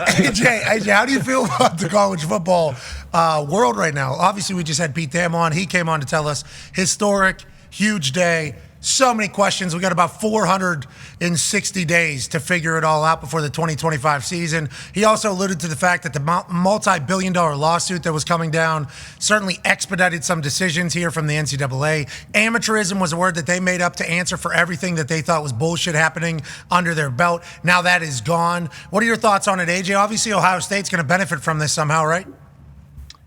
AJ, how do you feel about the college football world right now? Obviously, we just had Pete Dam on. He came on to tell us historic, huge day. So many questions. We got about 460 days to figure it all out before the 2025 season. He also alluded to the fact that the multi-billion-dollar lawsuit that was coming down certainly expedited some decisions here from the NCAA. Amateurism was a word that they made up to answer for everything that they thought was bullshit happening under their belt. Now that is gone. What are your thoughts on it, AJ? Obviously, Ohio State's going to benefit from this somehow, right?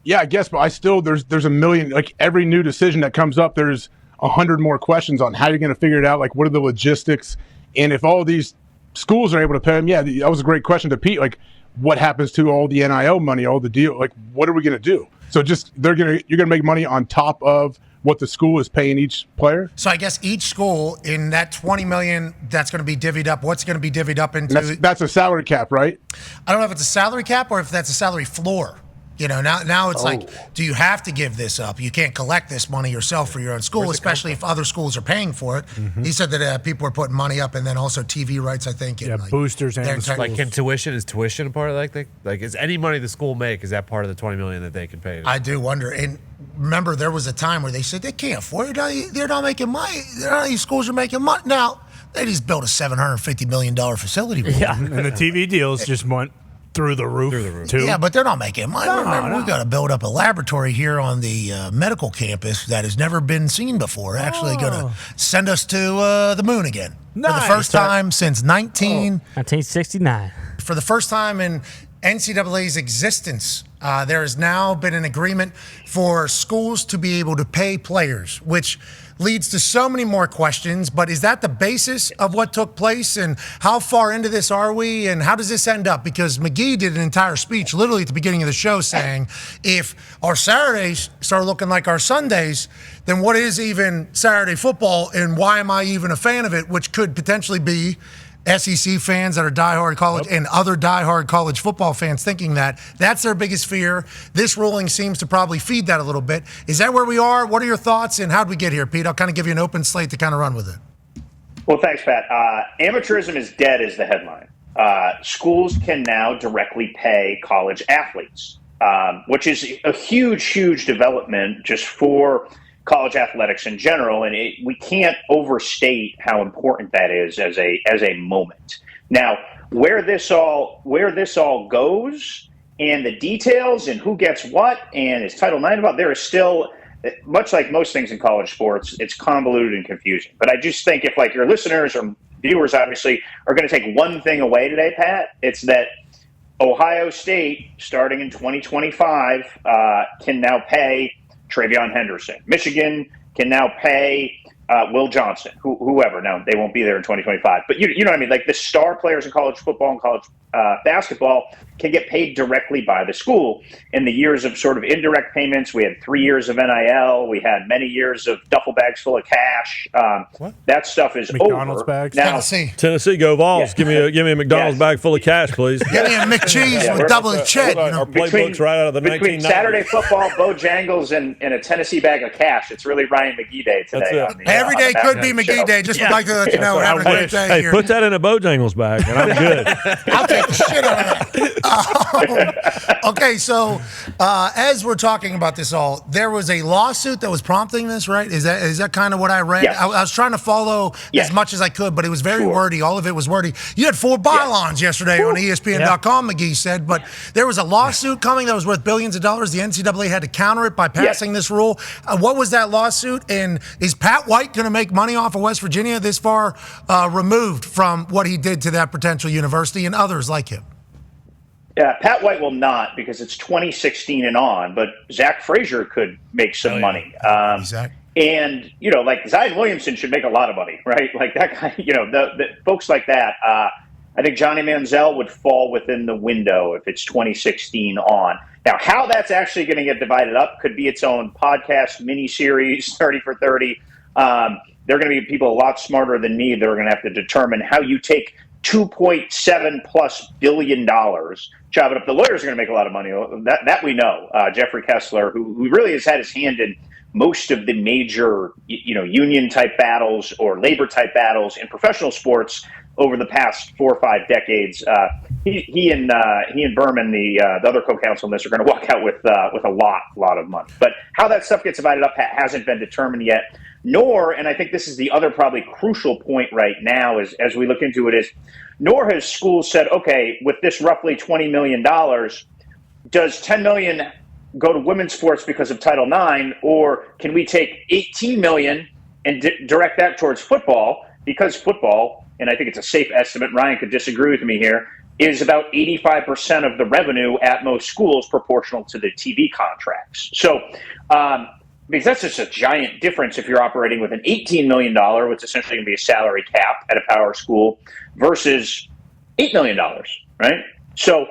Yeah, I guess, but there's a million, like every new decision that comes up, there's 100 more questions on how you're going to figure it out. Like, what are the logistics? And if all these schools are able to pay them, yeah, that was a great question to Pete. Like, what happens to all the NIL money, all the deal? Like, what are we going to do? So you're going to make money on top of what the school is paying each player. So I guess each school in that $20 million that's going to be divvied up. What's going to be divvied up into? That's a salary cap, right? I don't know if it's a salary cap or if that's a salary floor. You know, now it's like, do you have to give this up? You can't collect this money yourself for your own school, especially if other schools are paying for it. Mm-hmm. He said that people are putting money up, and then also TV rights, I think. Yeah, boosters and like, is tuition a part of like is any money the school make, is that part of the $20 million that they can pay? I do wonder. And remember, there was a time where they said they can't afford it. They're not making money. These schools are making money now. They just built a $750 million facility. Yeah, and the TV deals just went through the roof, too. Yeah, but they're not making money. Remember, we've got to build up a laboratory here on the medical campus that has never been seen before. Actually going to send us to the moon again. Nice. For the first time since 1969. For the first time in NCAA's existence, there has now been an agreement for schools to be able to pay players, which leads to so many more questions. But is that the basis of what took place? And how far into this are we? And how does this end up? Because McGee did an entire speech literally at the beginning of the show saying, if our Saturdays start looking like our Sundays, then what is even Saturday football? And why am I even a fan of it? Which could potentially be SEC fans that are diehard college and other diehard college football fans thinking that. That's their biggest fear. This ruling seems to probably feed that a little bit. Is that where we are? What are your thoughts, and how did we get here, Pete? I'll kind of give you an open slate to kind of run with it. Well, thanks, Pat. Amateurism is dead is the headline. Schools can now directly pay college athletes, which is a huge, huge development just for college athletics in general, and we can't overstate how important that is as a moment. Now, where this all goes, and the details, and who gets what, and is Title IX about, there is still, much like most things in college sports, it's convoluted and confusing. But I just think if, like, your listeners or viewers, obviously, are going to take one thing away today, Pat, it's that Ohio State, starting in 2025, can now pay Travion Henderson. Michigan can now pay Will Johnson, whoever. Now, they won't be there in 2025. But you know what I mean? Like, the star players in college football and college basketball can get paid directly by the school. In the years of sort of indirect payments, we had 3 years of NIL. We had many years of duffel bags full of cash. That stuff is McDonald's over. bags. Now, Tennessee, go Vols. Yeah. Give me a McDonald's bag full of cash, please. Give me a McCheese with double the check. Our playbook's right out of the 1990s. Between Saturday football, Bojangles, and a Tennessee bag of cash, it's really Ryan McGee Day today. Every day could be McGee Day. Just would like to let you know we're having a great day here. Put that in a Bojangles bag, and I'm good. I'll take the shit out of that. Okay, so as we're talking about this all, there was a lawsuit that was prompting this, right? Is that kind of what I read? Yes. I was trying to follow as much as I could, but it was very wordy. All of it was wordy. You had 4 bylines yesterday on ESPN.com, McGee said, but there was a lawsuit coming that was worth billions of dollars. The NCAA had to counter it by passing this rule. What was that lawsuit? And is Pat White going to make money off of West Virginia this far removed from what he did to that potential university and others like him? Yeah, Pat White will not, because it's 2016 and on, but Zach Frazier could make some money. Exactly. And, you know, like Zion Williamson should make a lot of money, right? Like that guy, you know, the folks like that. I think Johnny Manziel would fall within the window if it's 2016 on. Now, how that's actually going to get divided up could be its own podcast mini-series, 30 for 30. There are going to be people a lot smarter than me that are going to have to determine how you take $2.7+ billion, chop it up. The lawyers are going to make a lot of money. That we know. Jeffrey Kessler, who really has had his hand in most of the major, union type battles or labor type battles in professional sports over the past 4 or 5 decades. he and Berman, the other co-counsel in this, are going to walk out with a lot of money. But how that stuff gets divided up hasn't been determined yet. Nor, and I think this is the other probably crucial point right now as we look into it, is nor has schools said, okay, with this roughly $20 million, does $10 million go to women's sports because of Title IX, or can we take $18 million and direct that towards football, because football, and I think it's a safe estimate, Ryan could disagree with me here, is about 85% of the revenue at most schools proportional to the TV contracts. So, because that's just a giant difference if you're operating with an $18 million, which is essentially going to be a salary cap at a power school, versus $8 million, right? So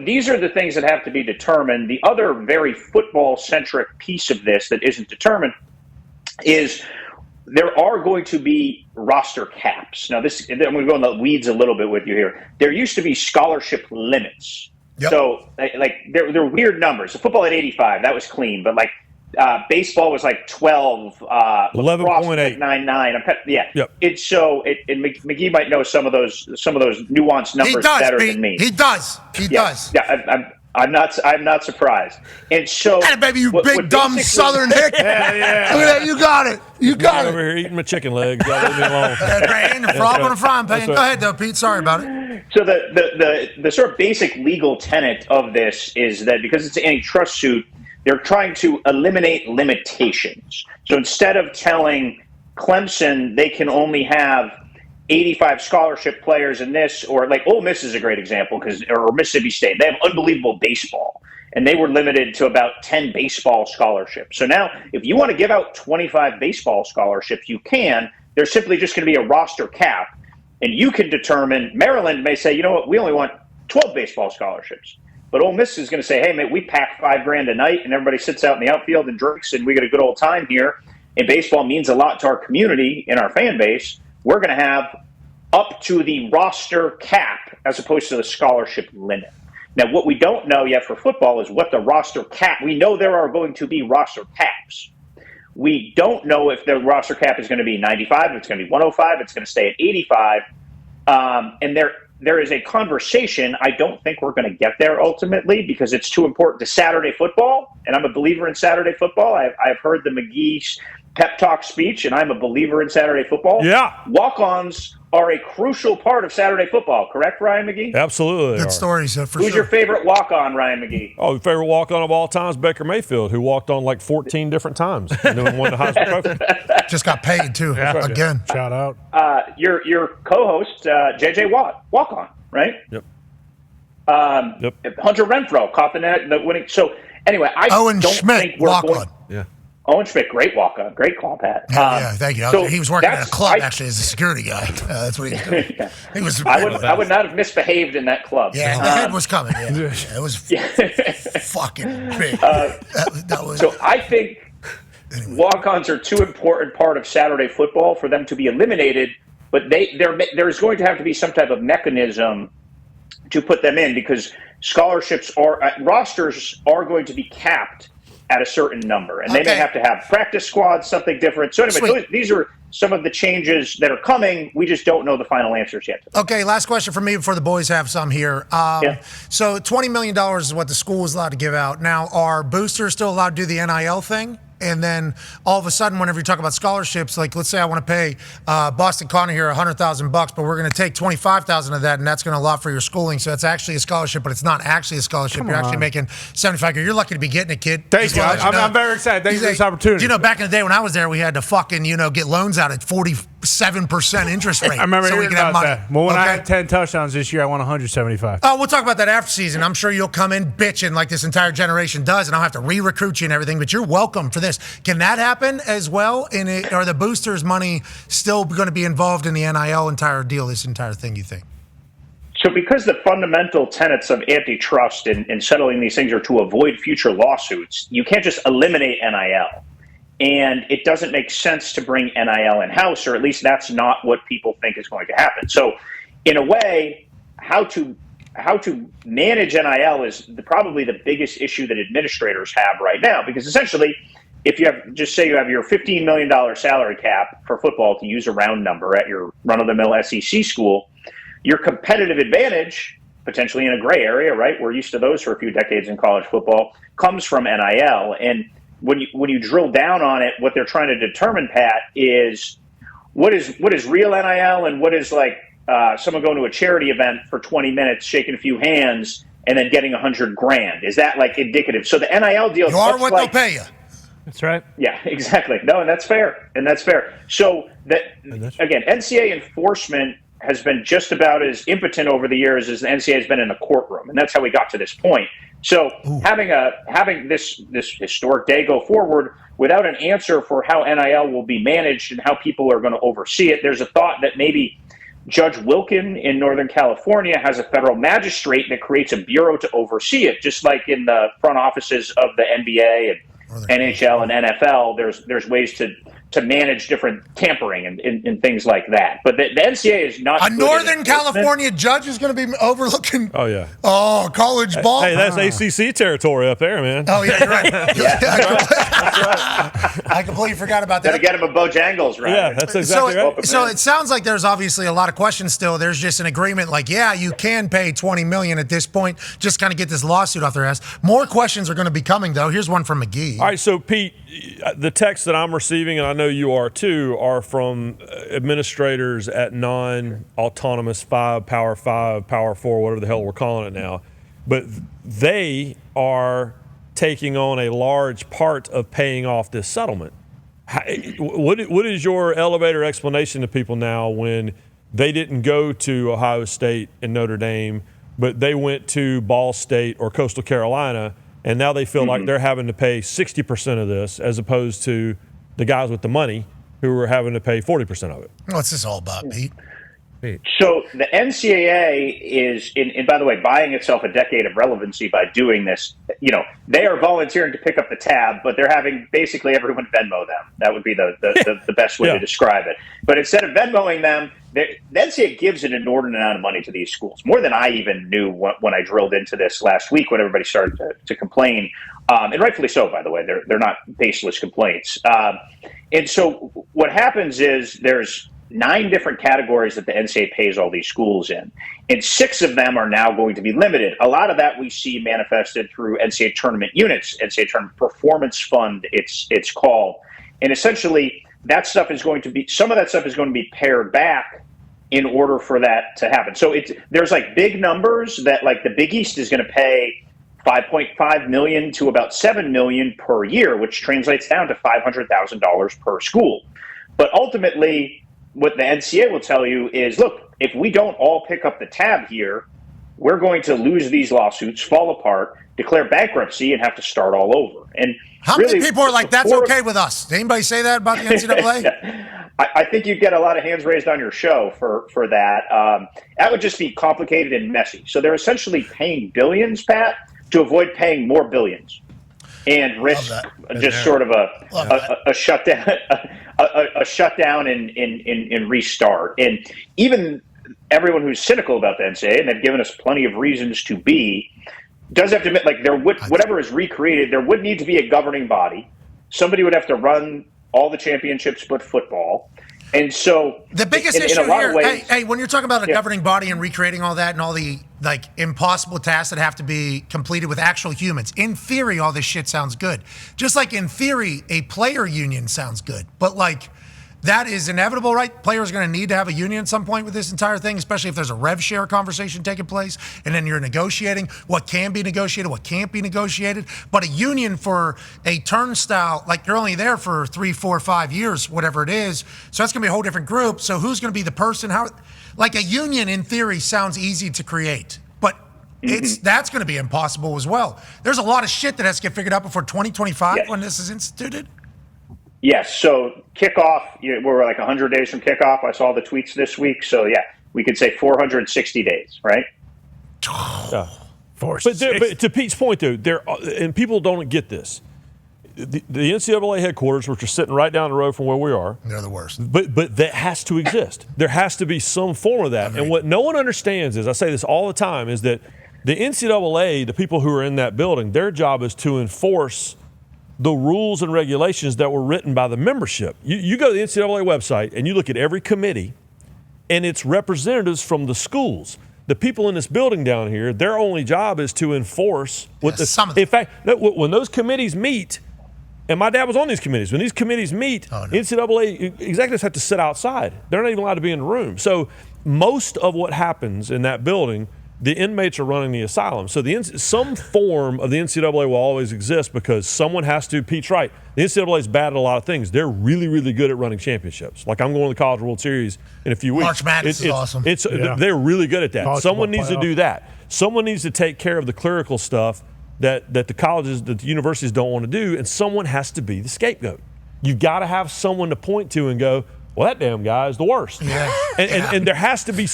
these are the things that have to be determined. The other very football-centric piece of this that isn't determined is there are going to be roster caps. Now, I'm going to go in the weeds a little bit with you here. There used to be scholarship limits. Yep. So, they're weird numbers. So football at 85, that was clean. But, baseball was 12. 11.8. 9.9. Yeah. Yep. And McGee might know some of those nuanced numbers better than me. He does. Yeah, I'm not surprised. And so, hey, baby, you big dumb Southern hick. Yeah. Look at that, you got it. You got it. Over here eating my chicken legs. Leave me alone. And the frog on a frying pan. Go ahead, though, Pete. Sorry about it. So the sort of basic legal tenet of this is that because it's an antitrust suit, they're trying to eliminate limitations. So instead of telling Clemson they can only have 85 scholarship players in this, or Ole Miss is a great example, or Mississippi State, they have unbelievable baseball, and they were limited to about 10 baseball scholarships. So now, if you want to give out 25 baseball scholarships, you can. There's simply just going to be a roster cap, and you can determine. Maryland may say, you know what, we only want 12 baseball scholarships. But Ole Miss is going to say, hey, mate, we pack $5,000 a night, and everybody sits out in the outfield and drinks, and we get a good old time here. And baseball means a lot to our community and our fan base. We're going to have up to the roster cap as opposed to the scholarship limit. Now, what we don't know yet for football is what the roster cap. We know there are going to be roster caps. We don't know if the roster cap is going to be 95, if it's going to be 105, it's going to stay at 85. And there is a conversation. I don't think we're going to get there ultimately because it's too important to Saturday football, and I'm a believer in Saturday football. I've heard the McGee pep talk speech, and I'm a believer in Saturday football. Yeah. Walk-ons are a crucial part of Saturday football, correct, Ryan McGee? Absolutely. Good stories, for sure. Who's your favorite walk-on, Ryan McGee? Oh, your favorite walk-on of all time is Baker Mayfield, who walked on 14 different times and won the Heisman Trophy. Just got paid, too, again. Shout out. Your co-host, J.J. Watt, walk-on, right? Yep. Hunter Renfrow caught the winning. So, anyway, Owen don't Schmidt, think we're walk-on. Yeah. Owen Schmidt, great walk-on, great club hat. Yeah, thank you. So he was working at a club, actually, as a security guy. That's what he was doing. Yeah. He was. I would not have misbehaved in that club. Yeah, the head was coming. Yeah, it was fucking big. That was. So I think walk-ons are too important part of Saturday football for them to be eliminated. But there's going to have to be some type of mechanism to put them in because rosters are going to be capped at a certain number, and they may have to have practice squads, something different. So anyway, these are some of the changes that are coming. We just don't know the final answers yet. Okay, last question for me before the boys have some here. So $20 million is what the school is allowed to give out. Now, are boosters still allowed to do the NIL thing? And then all of a sudden, whenever you talk about scholarships, let's say I want to pay Boston Connor here $100,000, but we're going to take $25,000 of that, and that's going to allow for your schooling. So it's actually a scholarship, but it's not actually a scholarship. You're actually making $75,000. You're lucky to be getting it, kid. Thank you. I'm very excited. Thank you for this opportunity. Back in the day when I was there, we had to fucking get loans out at 47% interest rate. I remember so hearing about that. Well, when I had 10 touchdowns this year, I won 175. Oh, we'll talk about that after season. I'm sure you'll come in bitching like this entire generation does, and I'll have to re-recruit you and everything. But you're welcome for this. Can that happen as well? Are the boosters' money still going to be involved in the NIL entire deal? This entire thing, you think? So because the fundamental tenets of antitrust in settling these things are to avoid future lawsuits, you can't just eliminate NIL. And it doesn't make sense to bring NIL in-house, or at least that's not what people think is going to happen. So in a way, how to manage NIL is probably the biggest issue that administrators have right now, because essentially, if you have, just say you have your $15 million salary cap for football, to use a round number, at your run-of-the-mill SEC school, your competitive advantage potentially in a gray area, right? We're used to those for a few decades in college football, comes from NIL. And when you drill down on it, what they're trying to determine, Pat, is what is real NIL and what is like someone going to a charity event for 20 minutes, shaking a few hands, and then getting $100,000. Is that like indicative? So the NIL deal, you are what they'll pay you. That's right. Yeah, exactly. No, and that's fair. So again, NCAA enforcement has been just about as impotent over the years as the NCAA has been in the courtroom, and that's how we got to this point. So having this historic day go forward without an answer for how NIL will be managed and how people are going to oversee it, there's a thought that maybe Judge Wilkin in Northern California has a federal magistrate that creates a bureau to oversee it, just like in the front offices of the NBA and NHL and NFL. There's ways to manage different tampering and things like that. But the NCAA is not a Northern California judge is going to be overlooking. Oh yeah. Oh, college ball. Hey, that's ACC territory up there, man. Oh yeah, you're right. I completely forgot about that. Got to get him a Bojangles, right? Yeah, that's exactly right. So it sounds like there's obviously a lot of questions still. There's just an agreement, like, yeah, you can pay $20 million at this point. Just kind of get this lawsuit off their ass. More questions are going to be coming, though. Here's one from McGee. All right, so Pete, the texts that I'm receiving, and I know you are too, are from administrators at non-autonomous 5, Power 5, Power 4, whatever the hell we're calling it now. But they are taking on a large part of paying off this settlement. What is your elevator explanation to people now when they didn't go to Ohio State and Notre Dame, but they went to Ball State or Coastal Carolina, and now they feel like they're having to pay 60% of this as opposed to the guys with the money who are having to pay 40% of it? What's this all about, Pete? So the NCAA is, and by the way, buying itself a decade of relevancy by doing this. You know, they are volunteering to pick up the tab, but they're having basically everyone Venmo them. That would be the best way to describe it. But instead of Venmoing them, the NCAA gives an inordinate amount of money to these schools, more than I even knew when I drilled into this last week when everybody started to complain. And rightfully so, by the way. They're not baseless complaints. And so what happens is there's 9 different categories that the NCAA pays all these schools in, and 6 of them are now going to be limited. A lot of that we see manifested through NCAA tournament units, NCAA tournament performance fund, it's called. And essentially, that stuff is going to be, some of that stuff is going to be pared back in order for that to happen. So there's like big numbers that, like, the Big East is going to pay $5.5 million to about $7 million per year, which translates down to $500,000 per school. But ultimately, what the NCAA will tell you is, look, if we don't all pick up the tab here, we're going to lose these lawsuits, fall apart, declare bankruptcy, and have to start all over. And how many people are like, that's okay with us? Did anybody say that about the NCAA? I think you'd get a lot of hands raised on your show for that. That would just be complicated and messy. So they're essentially paying billions, Pat, to avoid paying more billions and risk just sort of a shutdown, a shutdown and restart. And even everyone who's cynical about the NCAA, and they've given us plenty of reasons to be, does have to admit, like, whatever is recreated, there would need to be a governing body. Somebody would have to run all the championships but football. And so the biggest issue here, hey, when you're talking about a governing body and recreating all that and all the, like, impossible tasks that have to be completed with actual humans, in theory, all this shit sounds good. Just like in theory, a player union sounds good. But, like, that is inevitable, right? Players are going to need to have a union at some point with this entire thing, especially if there's a rev share conversation taking place, and then you're negotiating what can be negotiated, what can't be negotiated. But a union for a turnstile, like, you're only there for 3, 4, 5 years, whatever it is. So that's going to be a whole different group. So who's going to be the person? How? Like, a union in theory sounds easy to create, but that's going to be impossible as well. There's a lot of shit that has to get figured out before 2025 when this is instituted. Yes. So kickoff, we're like 100 days from kickoff. I saw the tweets this week. So, yeah, we could say 460 days, right? But to Pete's point, though, and people don't get this. The NCAA headquarters, which are sitting right down the road from where we are, they're the worst. But that has to exist. There has to be some form of that. And what no one understands is, I say this all the time, is that the NCAA, the people who are in that building, their job is to enforce the rules and regulations that were written by the membership. You go to the NCAA website and you look at every committee, and it's representatives from the schools. the people in this building down here, their only job is to enforce what some of them. In fact, when those committees meet, and my dad was on these committees, when these committees meet, NCAA executives have to sit outside. They're not even allowed to be in the room. So most of what happens in that building, the inmates are running the asylum. So some form of the NCAA will always exist because someone has to. Pete's right. The NCAA is bad at a lot of things. They're really, really good at running championships. Like I'm going to the College World Series in a few weeks. March Madness is awesome. They're really good at that. College Someone football needs to do that. Someone needs to take care of the clerical stuff that the colleges, that the universities don't want to do, and someone has to be the scapegoat. You got to have someone to point to and go, well, that damn guy is the worst. Yeah. And there has to be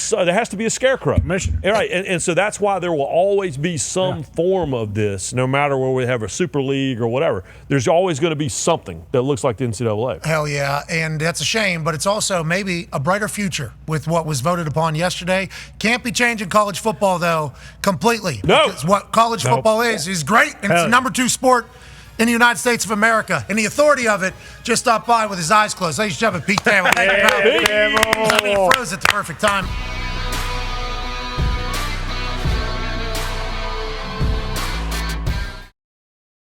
a scarecrow. Commissioner. Right. And so that's why there will always be some form of this, no matter where we have a super league or whatever. There's always going to be something that looks like the NCAA. Hell yeah, and that's a shame, but it's also maybe a brighter future with what was voted upon yesterday. Can't be changing college football, though, completely. No. Because what college football is great, and it's the number 2 sport in the United States of America. And the authority of it just stopped by with his eyes closed. Ladies and gentlemen, Pete Thamel. Thank you, pal. He froze at the perfect time.